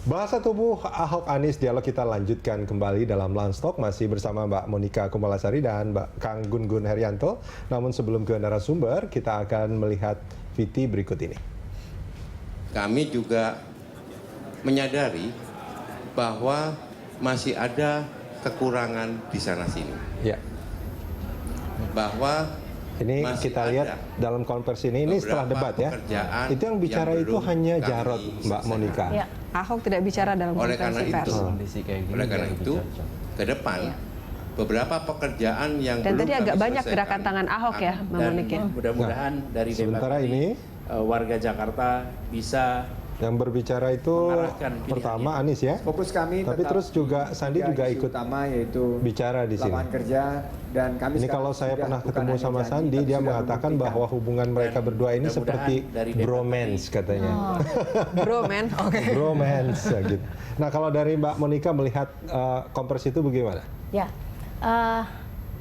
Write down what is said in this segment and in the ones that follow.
Bahasa tubuh Ahok Anies, dialog kita lanjutkan kembali dalam Lunch Talk, masih bersama Mbak Monika Kumalasari dan Mbak Kang Gun-Gun Herianto. Namun sebelum ke narasumber, kita akan melihat VT berikut ini. Kami juga menyadari bahwa masih ada kekurangan di sana-sini. Ya. Bahwa ini kita lihat dalam konversi ini setelah debat ya. Itu yang bicara itu hanya Jarod, Mbak Monika. Ya, Ahok tidak bicara dalam konferensi pers. Oleh karena itu, ke depan beberapa pekerjaan yang dan belum tadi agak kami banyak selesaikan gerakan tangan Ahok ya, Mbak Monika. Mudah-mudahan dari debat sementara ini warga Jakarta bisa yang berbicara itu pertama Anies ya. Fokus kami tapi terus juga Sandi juga ikut utama yaitu bicara di sini. Lapangan kerja dan kami ini kalau saya pernah ketemu sama Sandi, dia mengatakan bahwa hubungan mereka berdua ini seperti bromance katanya. Bromance, oke. Bromance ya, gitu. Nah, kalau dari Mbak Monika melihat konversi itu bagaimana? Ya,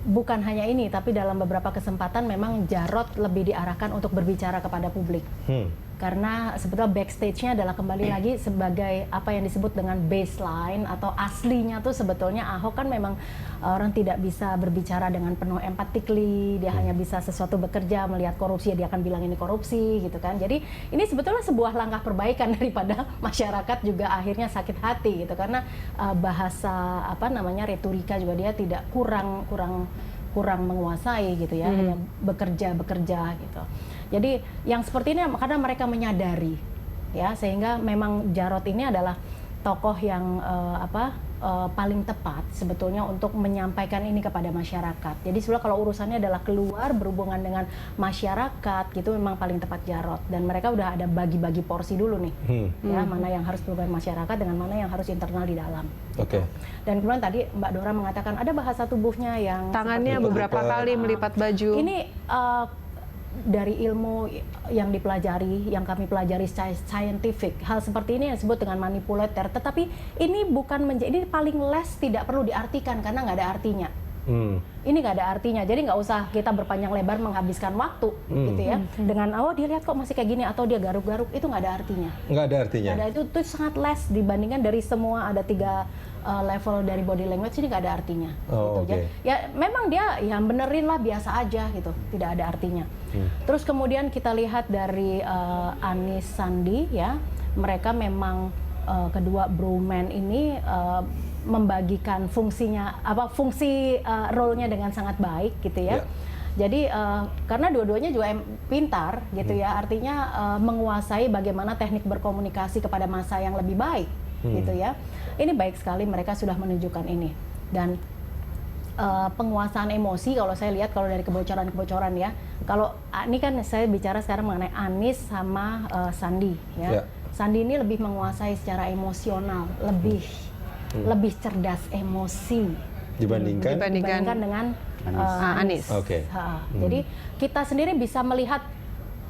bukan hanya ini, tapi dalam beberapa kesempatan memang Jarod lebih diarahkan untuk berbicara kepada publik. Karena sebetulnya backstage-nya adalah kembali lagi sebagai apa yang disebut dengan baseline atau aslinya tuh sebetulnya Ahok kan memang orang tidak bisa berbicara dengan penuh empatically, dia hanya bisa sesuatu bekerja, melihat korupsi, dia akan bilang ini korupsi gitu kan. Jadi ini sebetulnya sebuah langkah perbaikan daripada masyarakat juga akhirnya sakit hati gitu, karena bahasa apa namanya retorika juga dia tidak kurang menguasai gitu ya, hanya bekerja gitu. Jadi yang seperti ini karena mereka menyadari ya, sehingga memang Jarod ini adalah tokoh yang paling tepat sebetulnya untuk menyampaikan ini kepada masyarakat. Jadi sebenarnya kalau urusannya adalah keluar berhubungan dengan masyarakat gitu, memang paling tepat Jarod, dan mereka udah ada bagi-bagi porsi dulu nih, ya mana yang harus berhubungan masyarakat dengan mana yang harus internal di dalam. Oke. Dan kemudian tadi Mbak Dora mengatakan ada bahasa tubuhnya yang tangannya beberapa kali melipat baju. Ini dari ilmu yang dipelajari, yang kami pelajari scientific, hal seperti ini yang disebut dengan manipulator. Tetapi ini bukan ini paling less tidak perlu diartikan karena nggak ada artinya. Ini nggak ada artinya, jadi nggak usah kita berpanjang lebar menghabiskan waktu gitu ya. Dengan dia lihat kok masih kayak gini atau dia garuk-garuk, itu nggak ada artinya. Nggak ada artinya. Ada, itu sangat less dibandingkan dari semua ada 3 level dari body language, ini nggak ada artinya. Gitu. Ya memang dia yang benerin lah biasa aja gitu, tidak ada artinya. Terus kemudian kita lihat dari Anies Sandi ya, mereka memang kedua broman ini membagikan fungsinya fungsi role-nya dengan sangat baik gitu ya. Jadi karena dua-duanya juga pintar gitu ya, artinya menguasai bagaimana teknik berkomunikasi kepada massa yang lebih baik gitu ya. Ini baik sekali mereka sudah menunjukkan ini. Dan penguasaan emosi kalau saya lihat, kalau dari kebocoran ya, kalau ini kan saya bicara sekarang mengenai Anies sama Sandi ya. Sandi ini lebih menguasai secara emosional, lebih cerdas emosi dibandingkan dengan Anies. Jadi kita sendiri bisa melihat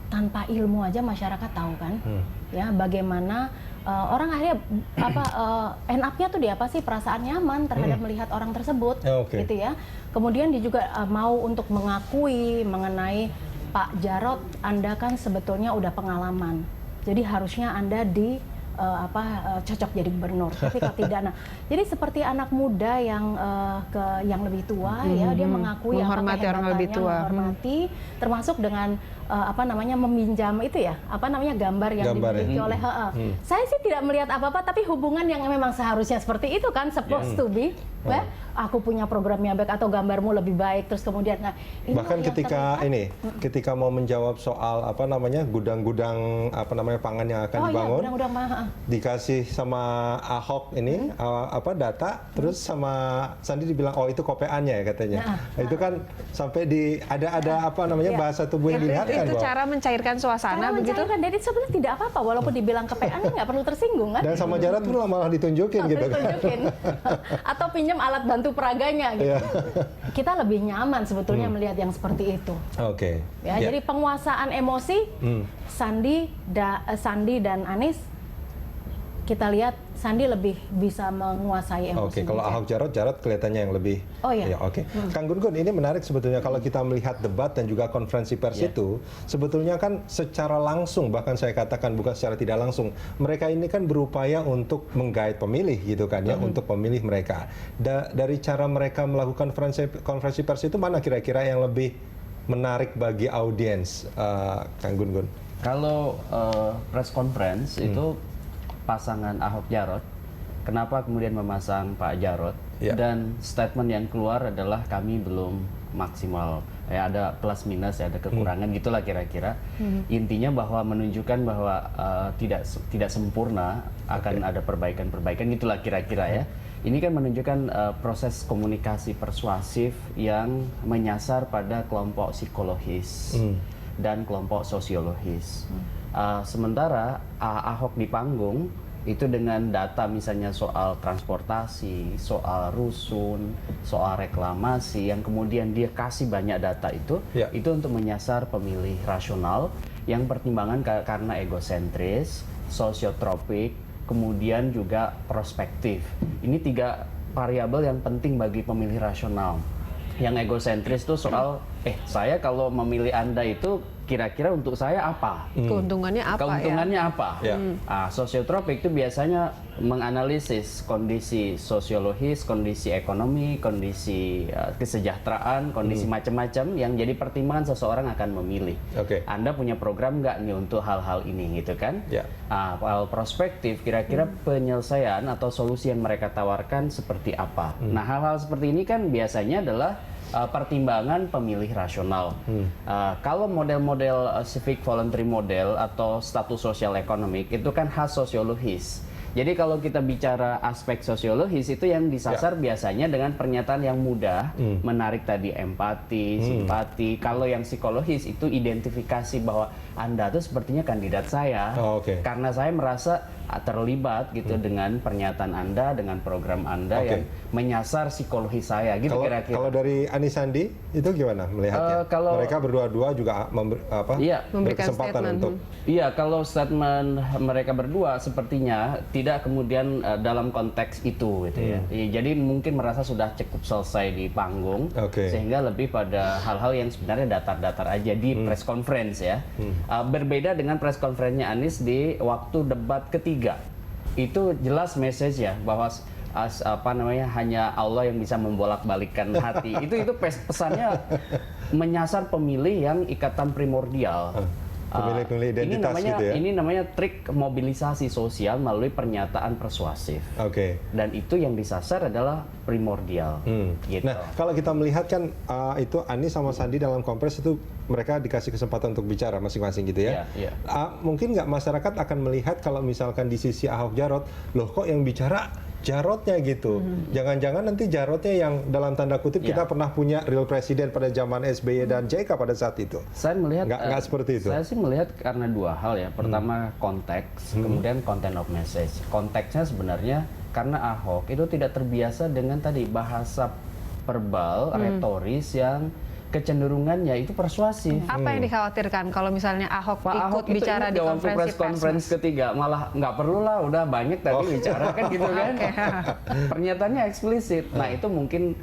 tanpa ilmu aja masyarakat tahu kan, ya bagaimana orang akhirnya end up-nya tuh dia sih perasaan nyaman terhadap melihat orang tersebut, gitu ya. Kemudian dia juga mau untuk mengakui mengenai Pak Jarod, Anda kan sebetulnya udah pengalaman, jadi harusnya Anda cocok jadi gubernur, tapi kalau tidak, jadi seperti anak muda yang lebih tua ya, dia mengakui menghormati orang lebih tua, menghormati, termasuk dengan meminjam itu ya, gambar yang dimiliki oleh saya sih tidak melihat apa-apa, tapi hubungan yang memang seharusnya seperti itu kan, supposed to be. Aku punya programnya baik atau gambarmu lebih baik, terus kemudian bahkan ketika mau menjawab soal gudang-gudang pangan yang akan dibangun, dikasih sama Ahok ini data, terus sama Sandi dibilang itu kopeannya ya katanya. Itu kan sampai ada bahasa tubuh yang dilihat. Itu cara mencairkan suasana begitu. Jadi sebenarnya tidak apa-apa walaupun dibilang kepean, nggak perlu tersinggung kan. Dan sama Jarod pun malah ditunjukin gitu kan. Atau pinjam alat bantu peraganya gitu. Kita lebih nyaman sebetulnya melihat yang seperti itu. Ya, jadi penguasaan emosi Sandi dan Anies kita lihat Sandi lebih bisa menguasai emosi. Oke, kalau Ahok Jarot kelihatannya yang lebih. Oh iya. Ya, oke. Kang Gun Gun, ini menarik sebetulnya kalau kita melihat debat dan juga konferensi pers itu, sebetulnya kan secara langsung, bahkan saya katakan bukan secara tidak langsung, mereka ini kan berupaya untuk menggait pemilih gitu kan ya, untuk pemilih mereka. Dari cara mereka melakukan konferensi pers itu mana kira-kira yang lebih menarik bagi audiens, Kang Gun Gun? Kalau press conference itu pasangan Ahok Jarot, kenapa kemudian memasang Pak Jarot dan statement yang keluar adalah kami belum maksimal, ya ada plus minus, ya ada kekurangan gitulah kira-kira. Intinya bahwa menunjukkan bahwa tidak sempurna, akan ada perbaikan-perbaikan gitulah kira-kira ya. Ini kan menunjukkan proses komunikasi persuasif yang menyasar pada kelompok psikologis dan kelompok sosiologis. Sementara Ahok di panggung itu dengan data misalnya soal transportasi, soal rusun, soal reklamasi yang kemudian dia kasih banyak data itu untuk menyasar pemilih rasional yang pertimbangan karena egosentris, sosiotropik, kemudian juga prospektif. Ini 3 variabel yang penting bagi pemilih rasional. Yang egosentris itu soal, saya kalau memilih Anda itu kira-kira untuk saya apa? Keuntungannya apa? Keuntungannya apa? Sosiotropik itu biasanya menganalisis kondisi sosiologis, kondisi ekonomi, kondisi kesejahteraan, kondisi macam-macam yang jadi pertimbangan seseorang akan memilih. Anda punya program nggak nih untuk hal-hal ini gitu kan? Hal prospektif kira-kira penyelesaian atau solusi yang mereka tawarkan seperti apa? Nah, hal-hal seperti ini kan biasanya adalah pertimbangan pemilih rasional. Kalau model-model civic voluntary model atau status sosial ekonomik itu kan khas sosiologis. Jadi kalau kita bicara aspek sosiologis itu yang disasar biasanya dengan pernyataan yang mudah, menarik tadi empati, simpati. Kalau yang psikologis itu identifikasi bahwa Anda tuh sepertinya kandidat saya, karena saya merasa terlibat gitu dengan pernyataan Anda, dengan program Anda yang menyasar psikologi saya gitu kira-kira. Kalau dari Anies Sandi itu gimana melihatnya? Mereka berdua-dua juga berkesempatan untuk. Iya, kalau statement mereka berdua sepertinya tidak kemudian dalam konteks itu gitu ya. Jadi mungkin merasa sudah cukup selesai di panggung, sehingga lebih pada hal-hal yang sebenarnya datar-datar aja di press conference ya. Berbeda dengan press conference-nya Anies di waktu debat ketiga. Itu jelas message ya bahwa hanya Allah yang bisa membolak-balikkan hati. Itu pesannya menyasar pemilih yang ikatan primordial. Pemilih-pemilih identitas gitu ya. Ini namanya trik mobilisasi sosial melalui pernyataan persuasif. Dan itu yang disasar adalah primordial. Gitu. Nah, kalau kita melihat kan itu Anies sama Sandi dalam kompres itu mereka dikasih kesempatan untuk bicara masing-masing gitu ya. Mungkin nggak masyarakat akan melihat kalau misalkan di sisi Ahok Jarot, loh kok yang bicara Jarotnya gitu. Jangan-jangan nanti Jarotnya yang dalam tanda kutip kita pernah punya real presiden pada zaman SBY dan JK pada saat itu. Saya melihat nggak seperti itu. Saya sih melihat karena 2 hal ya. Pertama konteks, kemudian content of message. Konteksnya sebenarnya karena Ahok itu tidak terbiasa dengan tadi bahasa verbal, retoris yang kecenderungannya itu persuasif. Apa yang dikhawatirkan kalau misalnya Ahok ikut bicara di konferensi ketiga, malah nggak perlu lah, udah banyak tadi bicara kan gitu kan. Pernyataannya eksplisit. Nah itu mungkin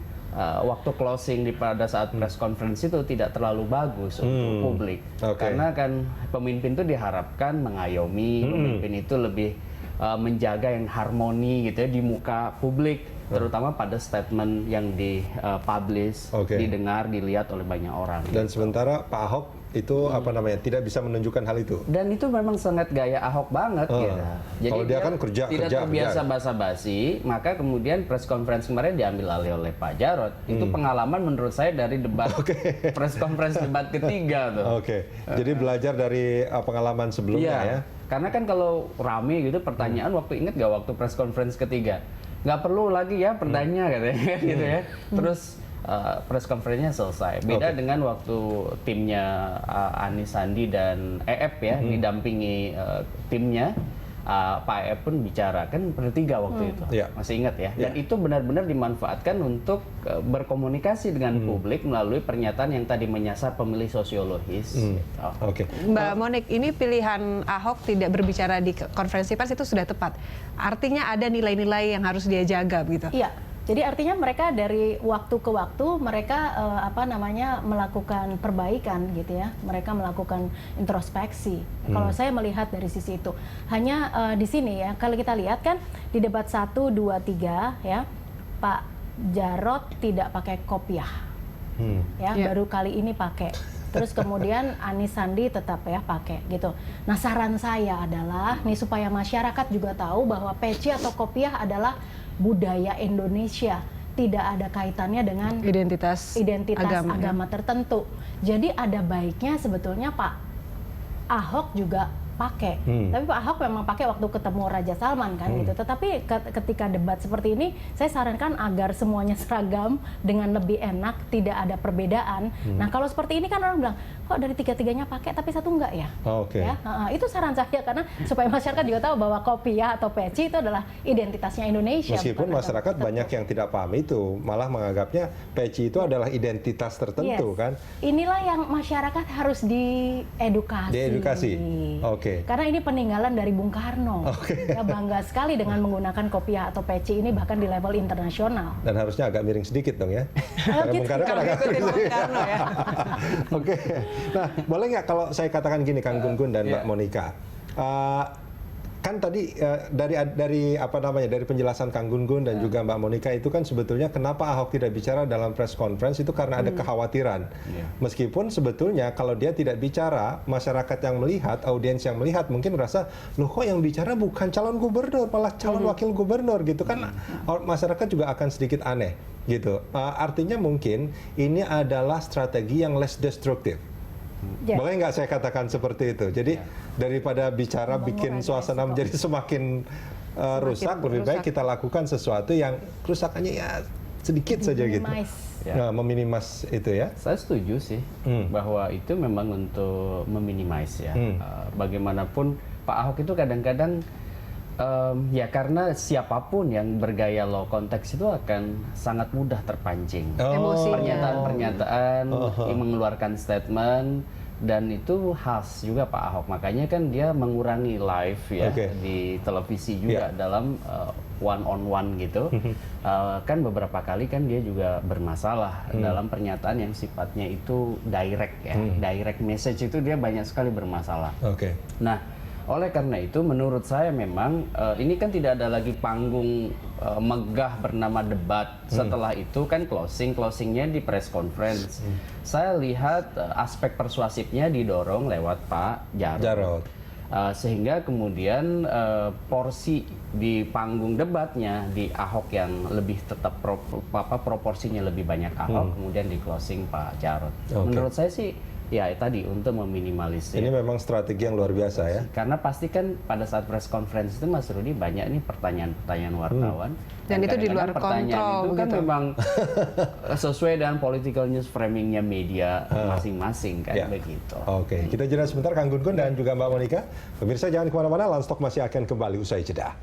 waktu closing pada saat press conference itu tidak terlalu bagus untuk publik. Karena kan pemimpin itu diharapkan mengayomi, pemimpin itu lebih menjaga yang harmoni gitu ya di muka publik. Terutama pada statement yang dipublish, didengar, dilihat oleh banyak orang. Dan gitu. sementara Pak Ahok itu tidak bisa menunjukkan hal itu. Dan itu memang sangat gaya Ahok banget gitu. Jadi kalau dia kan kerja, tidak terbiasa basa-basi, maka kemudian press conference kemarin diambil alih oleh Pak Jarot. Itu pengalaman menurut saya dari debat press conference debat ketiga tuh. Jadi belajar dari pengalaman sebelumnya ya. Karena kan kalau rame gitu pertanyaan waktu inget gak waktu press conference ketiga? Nggak perlu lagi ya pertanyaan katanya gitu ya. Terus press conference-nya selesai. Beda dengan waktu timnya Anies Sandi dan EF ya didampingi timnya. Pak E pun bicara kan bertiga waktu itu, masih ingat ya. Dan itu benar-benar dimanfaatkan untuk berkomunikasi dengan publik melalui pernyataan yang tadi menyasar pemilih sosiologis. Mbak Monik, ini pilihan Ahok tidak berbicara di konferensi pers itu sudah tepat. Artinya ada nilai-nilai yang harus dia jaga begitu. Iya. Jadi artinya mereka dari waktu ke waktu mereka melakukan perbaikan gitu ya. Mereka melakukan introspeksi. Kalau saya melihat dari sisi itu. Hanya di sini ya, kalau kita lihat kan di debat 1, 2, 3 ya, Pak Jarod tidak pakai kopiah. Baru kali ini pakai. Terus kemudian Anies Sandi tetap ya pakai gitu. Nah, saran saya adalah nih supaya masyarakat juga tahu bahwa peci atau kopiah adalah budaya Indonesia, tidak ada kaitannya dengan identitas agama tertentu. Jadi ada baiknya sebetulnya Pak Ahok juga pakai. Tapi Pak Ahok memang pakai waktu ketemu Raja Salman kan gitu. Tetapi ketika debat seperti ini, saya sarankan agar semuanya seragam dengan lebih enak, tidak ada perbedaan. Nah, kalau seperti ini kan orang bilang, kok dari tiga-tiganya pakai tapi satu enggak ya? Ya, itu saran saya karena supaya masyarakat juga tahu bahwa kopiah atau peci itu adalah identitasnya Indonesia. Meskipun masyarakat banyak yang tidak paham itu, malah menganggapnya peci itu adalah identitas tertentu kan. Inilah yang masyarakat harus diedukasi. Karena ini peninggalan dari Bung Karno. Ya, bangga sekali dengan menggunakan kopiah atau peci ini bahkan di level internasional. Dan harusnya agak miring sedikit dong ya. Karena Bung Karno kan agak miring. Ya. Nah, boleh nggak kalau saya katakan gini, Kang Gun-Gun dan Mbak Monika, kan tadi dari penjelasan Kang Gun-Gun dan juga Mbak Monika itu kan sebetulnya kenapa Ahok tidak bicara dalam press conference itu karena ada kekhawatiran. Meskipun sebetulnya kalau dia tidak bicara, masyarakat yang melihat, audiens yang melihat mungkin merasa, loh kok yang bicara bukan calon gubernur, malah calon wakil gubernur gitu kan, masyarakat juga akan sedikit aneh gitu. Artinya mungkin ini adalah strategi yang less destructive. Boleh nggak saya katakan seperti itu? Jadi daripada bicara bikin suasana menjadi semakin rusak, lebih baik kita lakukan sesuatu yang kerusakannya ya sedikit saja gitu. Meminimas itu ya. Saya setuju sih bahwa itu memang untuk meminimize ya. Bagaimanapun Pak Ahok itu kadang-kadang ya karena siapapun yang bergaya low konteks itu akan sangat mudah terpancing. Pernyataan-pernyataan yang mengeluarkan statement, dan itu khas juga Pak Ahok. Makanya kan dia mengurangi live ya di televisi juga dalam one on one gitu. Kan beberapa kali kan dia juga bermasalah dalam pernyataan yang sifatnya itu direct ya. Direct message itu dia banyak sekali bermasalah. Nah, oleh karena itu menurut saya memang ini kan tidak ada lagi panggung megah bernama debat. Setelah itu kan closingnya di press conference. Saya lihat aspek persuasifnya didorong lewat Pak Jarod. Sehingga kemudian porsi di panggung debatnya di Ahok yang lebih tetap proporsinya lebih banyak Ahok, kemudian di closing Pak Jarod. Menurut saya sih ya tadi untuk meminimalisir. Ini memang strategi yang luar biasa ya. Karena pasti kan pada saat press conference itu Mas Rudi banyak nih pertanyaan-pertanyaan wartawan. Dan itu di luar kontrol. Itu kan memang sesuai dengan political news framingnya media masing-masing kan begitu. Kita jeda sebentar Kang Gun-Gun dan juga Mbak Monika. Pemirsa jangan kemana-mana, Landstalk masih akan kembali usai jeda.